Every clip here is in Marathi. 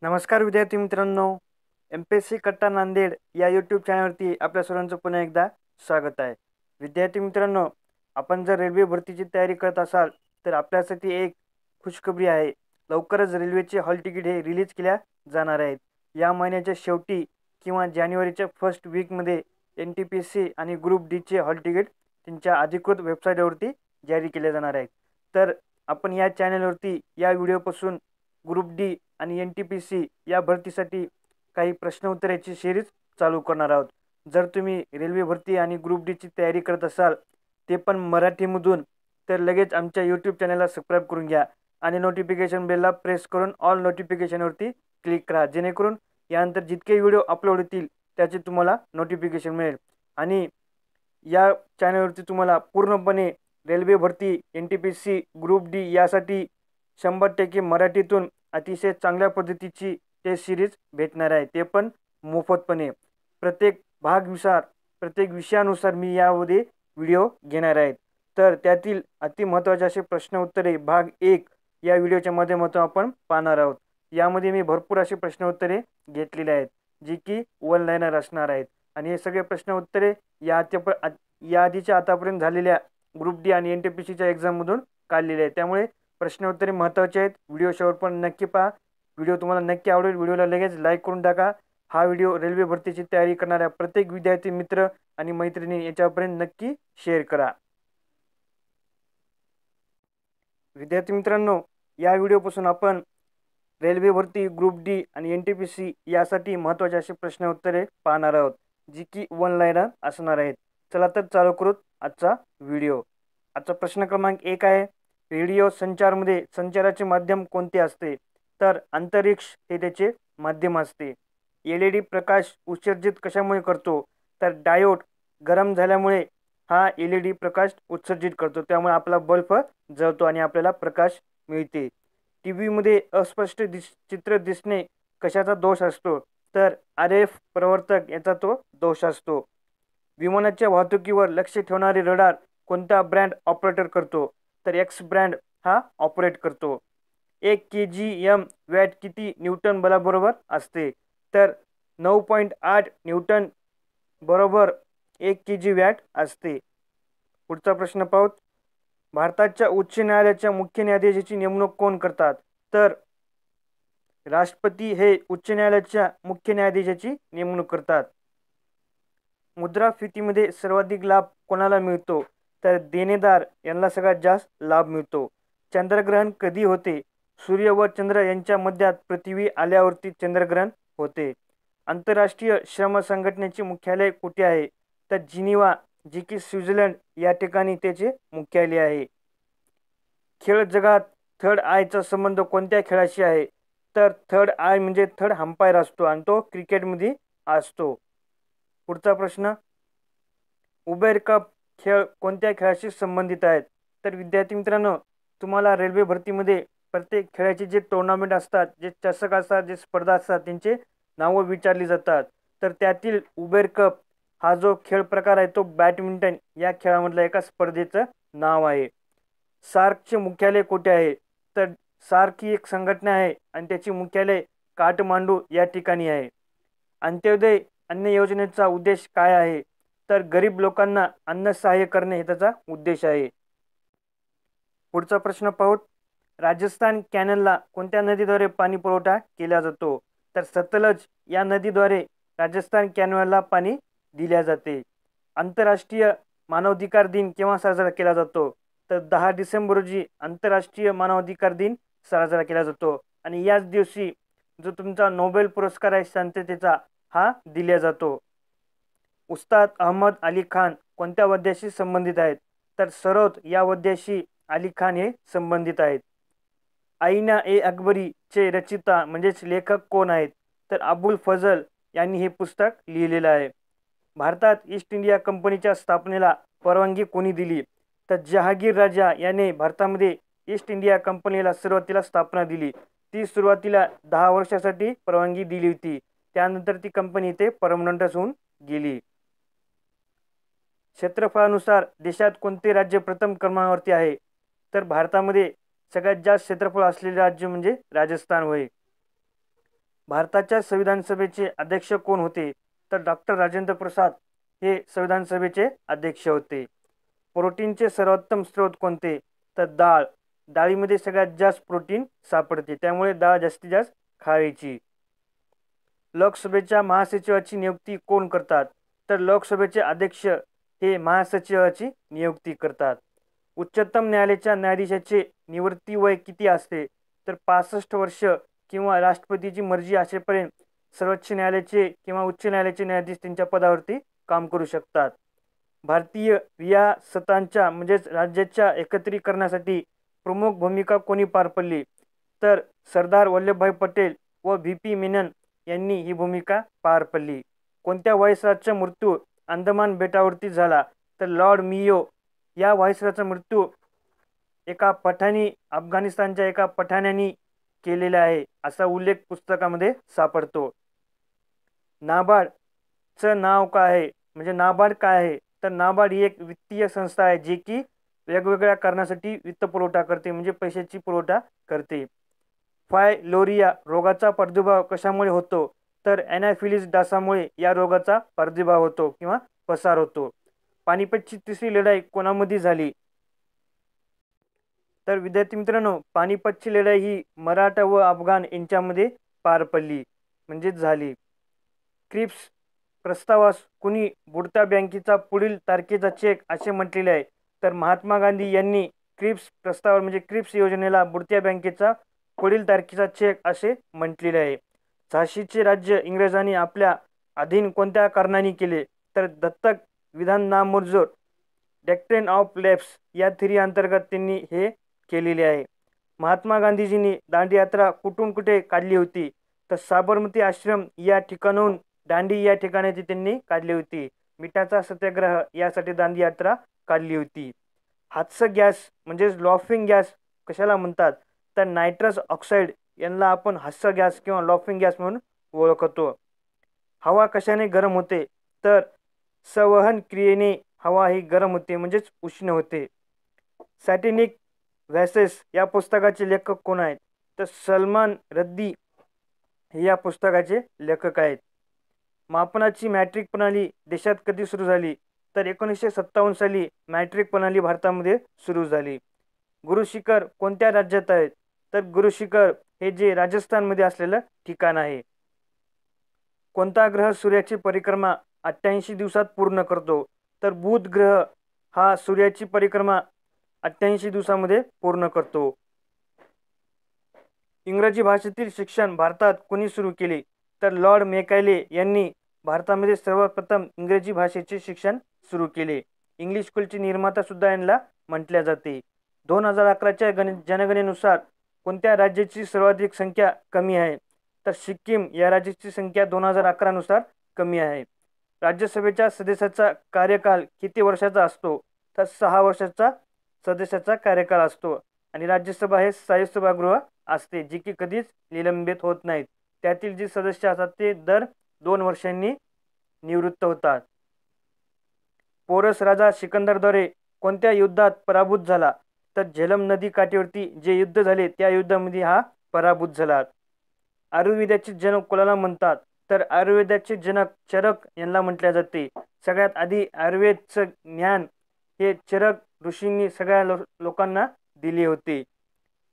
नमस्कार विद्यार्थी मित्रांनो. एम-पी-एस-सी कट्टा नांदेड या यूट्यूब चॅनलवरती आपल्या सर्वांचं पुन्हा एकदा स्वागत आहे. विद्यार्थी मित्रांनो, आपण जर रेल्वे भरतीची तयारी करत असाल तर आपल्यासाठी एक खुशखबरी आहे. लवकरच रेल्वेचे हॉल तिकीट हे रिलीज केल्या जाणार आहेत. या महिन्याच्या शेवटी किंवा जानेवारीच्या फर्स्ट वीकमध्ये NTPC आणि ग्रुप डीचे हॉल तिकीट त्यांच्या अधिकृत वेबसाईटवरती जारी केले जाणार आहेत. तर आपण या चॅनलवरती या व्हिडिओपासून ग्रुप डी आणि NTPC या भरतीसाठी काही प्रश्न उत्तराची सिरीज चालू करणार आहोत. जर तुम्ही रेल्वे भरती आणि ग्रुप डीची तयारी करत असाल ते पण मराठीमधून, तर लगेच आमच्या यूट्यूब चॅनलला सबस्क्राईब करून घ्या आणि नोटिफिकेशन बेलला प्रेस करून ऑल नोटिफिकेशनवरती क्लिक करा, जेणेकरून यानंतर जितके व्हिडिओ अपलोड होतील त्याचे तुम्हाला नोटिफिकेशन मिळेल. आणि या चॅनलवरती तुम्हाला पूर्णपणे रेल्वे भरती, NTPC, ग्रुप डी यासाठी 100% मराठीतून अतिशय चांगल्या पद्धतीची टेस्ट सिरीज भेटणार आहे, ते पण मोफतपणे. प्रत्येक प्रत्येक विषयानुसार मी यामध्ये व्हिडिओ घेणार आहेत. तर त्यातील अतिमहत्त्वाचे असे प्रश्न उत्तरे भाग 1 या व्हिडिओच्या माध्यमातून आपण पाहणार आहोत. यामध्ये मी भरपूर असे प्रश्न उत्तरे घेतलेले आहेत, जी की वन लाईनर असणार आहेत. आणि हे सगळे प्रश्न उत्तरे या आधीच्या आतापर्यंत झालेल्या ग्रुप डी आणि NTPCच्या एक्झाममधून काढलेले आहेत. त्यामुळे प्रश्न उत्तरे महत्त्वाचे आहेत. व्हिडिओ शेवटपर्यंत नक्की पहा. व्हिडिओ तुम्हाला नक्की आवडेल. व्हिडिओला लगेच लाईक करून टाका. हा व्हिडिओ रेल्वे भरतीची तयारी करणाऱ्या प्रत्येक विद्यार्थी मित्र आणि मैत्रिणी याच्यापर्यंत नक्की शेअर करा. विद्यार्थी मित्रांनो, या व्हिडिओपासून आपण रेल्वे भरती, ग्रुप डी आणि NTPC यासाठी महत्त्वाचे असे प्रश्न उत्तरे पाहणार आहोत, जी की वन लाईनर असणार आहेत. चला तर चालू करूत आजचा व्हिडिओ. आजचा प्रश्न क्रमांक 1 आहे, रेडिओ संचारमध्ये संचाराचे माध्यम कोणते असते? तर अंतरिक्ष हे त्याचे माध्यम असते. LED प्रकाश उत्सर्जित कशामुळे करतो? तर डायोड गरम झाल्यामुळे हा LED प्रकाश उत्सर्जित करतो, त्यामुळे आपला बल्ब जळतो आणि आपल्याला प्रकाश मिळते. टीव्हीमध्ये अस्पष्ट चित्र दिसणे कशाचा दोष असतो? तर RF प्रवर्तक याचा तो दोष असतो. विमानाच्या वाहतुकीवर लक्ष ठेवणारे रडार कोणता ब्रँड ऑपरेटर करतो? तर X ब्रँड हा ऑपरेट करतो. 1 kgm वॅट किती न्यूटन बलाबरोबर असते? तर 9.8 न्यूटन बरोबर 1 kg वॅट असते. पुढचा प्रश्न पाहू. भारताच्या उच्च न्यायालयाच्या मुख्य न्यायाधीशाची नेमणूक कोण करतात? तर राष्ट्रपती हे उच्च न्यायालयाच्या मुख्य न्यायाधीशाची नेमणूक करतात. मुद्रास्फीतीमध्ये सर्वाधिक लाभ कोणाला मिळतो? तर देणेदार यांना सगळ्यात जास्त लाभ मिळतो. चंद्रग्रहण कधी होते? सूर्य व चंद्र यांच्या मध्यात पृथ्वी आल्यावरती चंद्रग्रहण होते. आंतरराष्ट्रीय श्रम संघटनेचे मुख्यालय कुठे आहे? तर जिनिव्हा, जी की स्वित्झर्लंड या ठिकाणी त्याचे मुख्यालय आहे. खेळ जगात थर्ड आयचा संबंध कोणत्या खेळाशी आहे? तर थर्ड आय म्हणजे थर्ड अंपायर असतो आणि तो क्रिकेटमध्ये असतो. पुढचा प्रश्न, उबेर कप खेळ कोणत्या खेळाशी संबंधित आहेत? तर विद्यार्थी मित्रांनो, तुम्हाला रेल्वे भरतीमध्ये प्रत्येक खेळाचे जे टुर्नामेंट असतात, जे चषक असतात, जे स्पर्धा असतात, त्यांचे नावं विचारली जातात. तर त्यातील उबेर कप हा जो खेळ प्रकार आहे तो बॅडमिंटन या खेळामधल्या एका स्पर्धेचं नाव आहे. सार्कचे मुख्यालय कुठे आहे? तर सार्क ही एक संघटना आहे आणि त्याची मुख्यालय काठमांडू या ठिकाणी आहे. अंत्योदय अन्न योजनेचा उद्देश काय आहे? तर गरीब लोकांना अन्न सहाय्य करणे हे त्याचा उद्देश आहे. पुढचा प्रश्न पाहू. राजस्थान कॅनलला कोणत्या नदीद्वारे पाणी पुरवठा केला जातो? तर सतलज या नदीद्वारे राजस्थान कॅनलला पाणी दिले जाते. आंतरराष्ट्रीय मानवाधिकार दिन केव्हा साजरा केला जातो? तर 10 डिसेंबर रोजी आंतरराष्ट्रीय मानवाधिकार दिन साजरा केला जातो. आणि याच दिवशी जो तुमचा नोबेल पुरस्कार आहे शांततेचा हा दिला जातो. उस्ताद अहमद अली खान कोणत्या वाद्याशी संबंधित आहेत? तर सरोद या वाद्याशी अली खान हे संबंधित आहेत. आईना ए अकबरी चे रचिता म्हणजेच लेखक कोण आहेत? तर अबुल फजल यांनी हे पुस्तक लिहिलेलं आहे. भारतात ईस्ट इंडिया कंपनीच्या स्थापनेला परवानगी कोणी दिली? तर जहागीर राजा याने भारतामध्ये ईस्ट इंडिया कंपनीला सुरुवातीला स्थापना दिली. ती सुरुवातीला 10 वर्षासाठी परवानगी दिली होती. त्यानंतर ती कंपनी इथे परमनंटच होऊन गेली. क्षेत्रफळानुसार देशात कोणते राज्य प्रथम क्रमांकावरती आहे? तर भारतामध्ये सगळ्यात जास्त क्षेत्रफळ असलेले राज्य म्हणजे राजस्थान होय. भारताच्या संविधान सभेचे अध्यक्ष कोण होते? तर डॉक्टर राजेंद्र प्रसाद हे संविधान सभेचे अध्यक्ष होते. प्रोटीनचे सर्वोत्तम स्रोत कोणते? तर डाळ. डाळीमध्ये सगळ्यात जास्त प्रोटीन सापडते, त्यामुळे डाळ जास्तीत जास्त खायची. लोकसभेच्या महासचिवाची नियुक्ती कोण करतात? तर लोकसभेचे अध्यक्ष हे महासचिवाची नियुक्ती करतात. उच्चतम न्यायालयाच्या न्यायाधीशाचे निवृत्ती वय किती असते? तर 65 वर्ष किंवा राष्ट्रपतीची मर्जी असेपर्यंत सर्वोच्च न्यायालयाचे किंवा उच्च न्यायालयाचे न्यायाधीश त्यांच्या पदावरती काम करू शकतात. भारतीय रियासतांच्या म्हणजेच राज्याच्या एकत्रीकरणासाठी प्रमुख भूमिका कोणी पार पडली? तर सरदार वल्लभभाई पटेल व व्ही.पी. मेनन यांनी ही भूमिका पार पडली. कोणत्या व्हाईसरॉयचा मृत्यू अंदमान बेटावरती झाला? तर लॉर्ड मियो या व्हाईसरॉयचा मृत्यू एका पठाणी अफगाणिस्तानच्या एका पठाण्याने केलेला आहे, असा उल्लेख पुस्तकामध्ये सापडतो. नाबार्डचं नाव काय आहे? म्हणजे नाबार्ड काय आहे? तर नाबार्ड ही एक वित्तीय संस्था आहे जी की वेगवेगळ्या कारणासाठी वित्त पुरवठा करते, म्हणजे पैशाची पुरवठा करते. फायलोरिया रोगाचा प्रादुर्भाव कशामुळे होतो? तर एनाफिलिस डासामुळे या रोगाचा प्रादुर्भाव होतो किंवा पसार होतो. पानिपतची तिसरी लढाई कोणामध्ये झाली? तर विद्यार्थी मित्रांनो, पानिपतची लढाई ही मराठा व अफगाण यांच्यामध्ये पार पडली म्हणजे झाली. क्रिप्स प्रस्तावास कुणी बुडत्या बँकेचा पुढील तारखेचा चेक असे म्हटलेले आहे? तर महात्मा गांधी यांनी क्रिप्स प्रस्ताव म्हणजे क्रिप्स योजनेला बुडत्या बँकेचा पुढील तारखेचा चेक असे म्हटलेले आहे. झाशीचे राज्य इंग्रजांनी आपल्या अधीन कोणत्या कारणाने केले? तर दत्तक विधान नामंजूर डॉक्ट्रिन ऑफ लॅप्स या थिअरी अंतर्गत त्यांनी हे केलेले आहे. महात्मा गांधीजींनी दांडी यात्रा कुठून कुठे काढली होती? तर साबरमती आश्रम या ठिकाणाहून दांडी या ठिकाणाची त्यांनी काढली होती. मिठाचा सत्याग्रह यासाठी दांडी यात्रा काढली होती. हास्य गॅस म्हणजे लॉफिंग गॅस कशाला म्हणतात? तर नायट्रस ऑक्साईड यांना आपण हास्य गॅस किंवा लॉफिंग गॅस म्हणून ओळखतो. हवा कशाने गरम होते? तर संवहन क्रियेने हवा ही गरम होते म्हणजेच उष्ण होते. सॅटेनिक व्हॅसेस या पुस्तकाचे लेखक कोण आहेत? तर सलमान रद्दी हे या पुस्तकाचे लेखक आहेत. मापनाची मॅट्रिक प्रणाली देशात कधी सुरू झाली? तर 1957 साली मॅट्रिक प्रणाली भारतामध्ये सुरू झाली. गुरुशिखर कोणत्या राज्यात आहेत? तर गुरुशिखर हे जे राजस्थानमध्ये असलेलं ठिकाण आहे. कोणता ग्रह सूर्याची परिक्रमा 88 दिवसात पूर्ण करतो? तर बुध ग्रह हा सूर्याची परिक्रमा 88 दिवसामध्ये पूर्ण करतो. इंग्रजी भाषेतील शिक्षण भारतात कोणी सुरू केले? तर लॉर्ड मेकाले यांनी भारतामध्ये सर्वप्रथम इंग्रजी भाषेचे शिक्षण सुरू केले. इंग्लिश स्कूलची निर्माता सुद्धा यांना म्हटल्या जाते. 2011च्या जनगणनेनुसार कोणत्या राज्याची सर्वाधिक संख्या कमी आहे? तर सिक्कीम या राज्याची संख्या 2011 नुसार कमी आहे. राज्यसभेच्या सदस्याचा कार्यकाल किती वर्षाचा असतो? तर 6 वर्षाचा सदस्याचा कार्यकाल असतो. आणि राज्यसभा हे स्थायी सभागृह असते जी की कधीच निलंबित होत नाहीत. त्यातील जे सदस्य असतात ते दर 2 वर्षांनी निवृत्त होतात. पोरस राजा सिकंदरद्वारे कोणत्या युद्धात पराभूत झाला? तर झेलम नदी काठीवरती जे युद्ध झाले त्या युद्धामध्ये हा पराभूत झाला. आयुर्वेदाचे जनक कोणाला म्हणतात? तर आयुर्वेदाचे जनक चरक यांना म्हटले जाते. सगळ्यात आधी आयुर्वेदचं ज्ञान हे चरक ऋषींनी सगळ्या लोकांना दिले होते.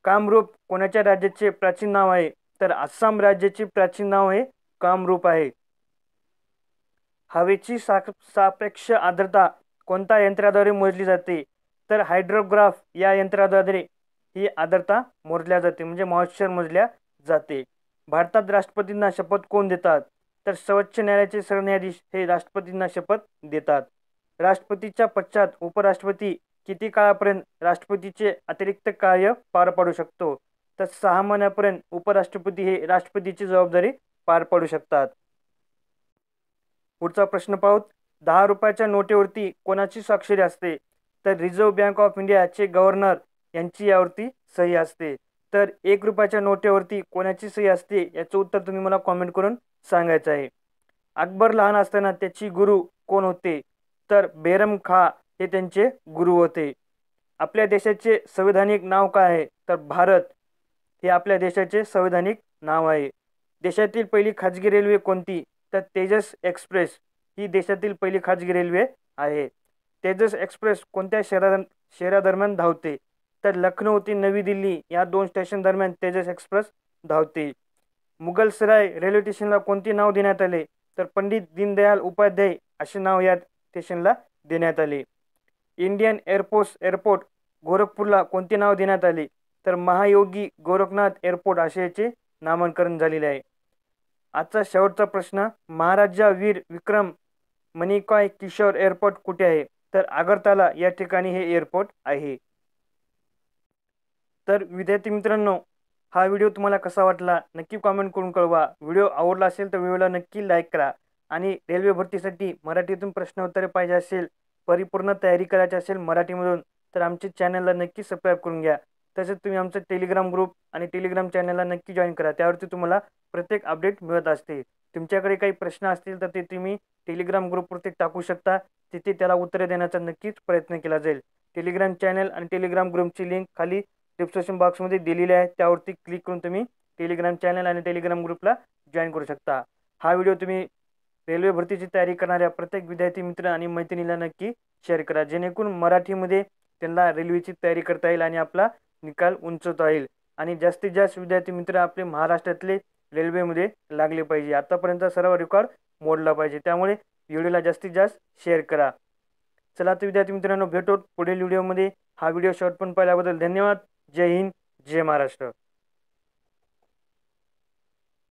कामरूप कोणाच्या राज्याचे प्राचीन नाव आहे? तर आसाम राज्याचे प्राचीन नाव हे कामरूप आहे. हवेची सापेक्ष आर्द्रता कोणत्या यंत्राद्वारे मोजली जाते? तर हायड्रोग्राफ या यंत्राद्वारे ही आर्द्रता मोजल्या जाते म्हणजे मॉइश्चर मोजल्या जाते. भारतात राष्ट्रपतींना शपथ कोण देतात? तर सर्वोच्च न्यायालयाचे सरन्यायाधीश हे राष्ट्रपतींना शपथ देतात. राष्ट्रपतीच्या पश्चात उपराष्ट्रपती किती काळापर्यंत राष्ट्रपतीचे अतिरिक्त कार्य पार पाडू शकतो? तर 6 महिन्यापर्यंत उपराष्ट्रपती हे राष्ट्रपतीची जबाबदारी पार पाडू शकतात. पुढचा प्रश्न पाहूत. 10 रुपयाच्या नोटेवरती कोणाची स्वाक्षरी असते? तर रिझर्व्ह बँक ऑफ इंडियाचे गव्हर्नर यांची यावरती सही असते. तर 1 रुपयाच्या नोटेवरती कोणाची सही असते याचं उत्तर तुम्ही मला कॉमेंट करून सांगायचं आहे. अकबर लहान असताना त्याची गुरु कोण होते? तर बेरम खा हे त्यांचे गुरु होते. आपल्या देशाचे संविधानिक नाव काय आहे? तर भारत हे आपल्या देशाचे संविधानिक नाव आहे. देशातील पहिली खाजगी रेल्वे कोणती? तर तेजस एक्सप्रेस ही देशातील पहिली खाजगी रेल्वे आहे. तेजस एक्सप्रेस कोणत्या शहरादरम्यान धावते? तर लखनौ ते नवी दिल्ली या 2 स्टेशन दरम्यान तेजस एक्सप्रेस धावते. मुघलसराय रेल्वे स्टेशनला कोणते नाव देण्यात आले? तर पंडित दीनदयाल उपाध्याय असे नाव या स्टेशनला देण्यात आले. इंडियन एअरफोर्स एअरपोर्ट गोरखपूरला कोणते नाव देण्यात आले? तर महायोगी गोरखनाथ एअरपोर्ट असे याचे नामांकरण झालेले आहे. आजचा शेवटचा प्रश्न, महाराजा वीर विक्रम मणिकॉय किशोर एअरपोर्ट कुठे आहे? तर आगरताला या ठिकाणी हे एअरपोर्ट आहे. तर विद्यार्थी मित्रांनो, हा व्हिडिओ तुम्हाला कसा वाटला नक्की कॉमेंट करून कळवा. व्हिडिओ आवडला असेल तर व्हिडिओला नक्की लाईक करा आणि रेल्वे भरतीसाठी मराठीतून प्रश्न उत्तरे पाहिजे असेल, परिपूर्ण तयारी करायची असेल मराठीमधून, तर आमच्या चॅनलला नक्की सबस्क्राईब करून घ्या. तसेच तुम्ही आमचं टेलिग्राम ग्रुप आणि टेलिग्राम चॅनलला नक्की जॉईन करा. त्यावरती तुम्हाला प्रत्येक अपडेट मिळत असते. तुमच्याकडे काही प्रश्न असतील तर ते तुम्ही टेलिग्राम ग्रुपवरती टाकू शकता. तिथे त्याला उत्तरे देण्याचा नक्कीच प्रयत्न केला जाईल. टेलिग्राम चॅनल आणि टेलिग्राम ग्रुपची लिंक खाली डिस्क्रिप्शन बॉक्समध्ये दिलेली आहे. त्यावरती क्लिक करून तुम्ही टेलिग्राम चॅनल आणि टेलिग्राम ग्रुपला जॉईन करू शकता. हा व्हिडिओ तुम्ही रेल्वे भरतीची तयारी करणाऱ्या प्रत्येक विद्यार्थी मित्र आणि मैत्रिणीला नक्की शेअर करा, जेणेकरून मराठीमध्ये त्यांना रेल्वेची तयारी करता येईल आणि आपला निकाल उंचवता येईल आणि जास्तीत जास्त विद्यार्थी मित्र आपले महाराष्ट्रातले रेल्वेमध्ये लागले पाहिजे. आतापर्यंत सर्व रेकॉर्ड मोडला पाहिजे. त्यामुळे व्हिडिओला जास्तीत जास्त शेअर करा. चला तर विद्यार्थी मित्रांनो, भेटू पुढील व्हिडिओमध्ये. हा व्हिडिओ शेवटपर्यंत पाहिल्याबद्दल धन्यवाद. जय हिंद, जय महाराष्ट्र.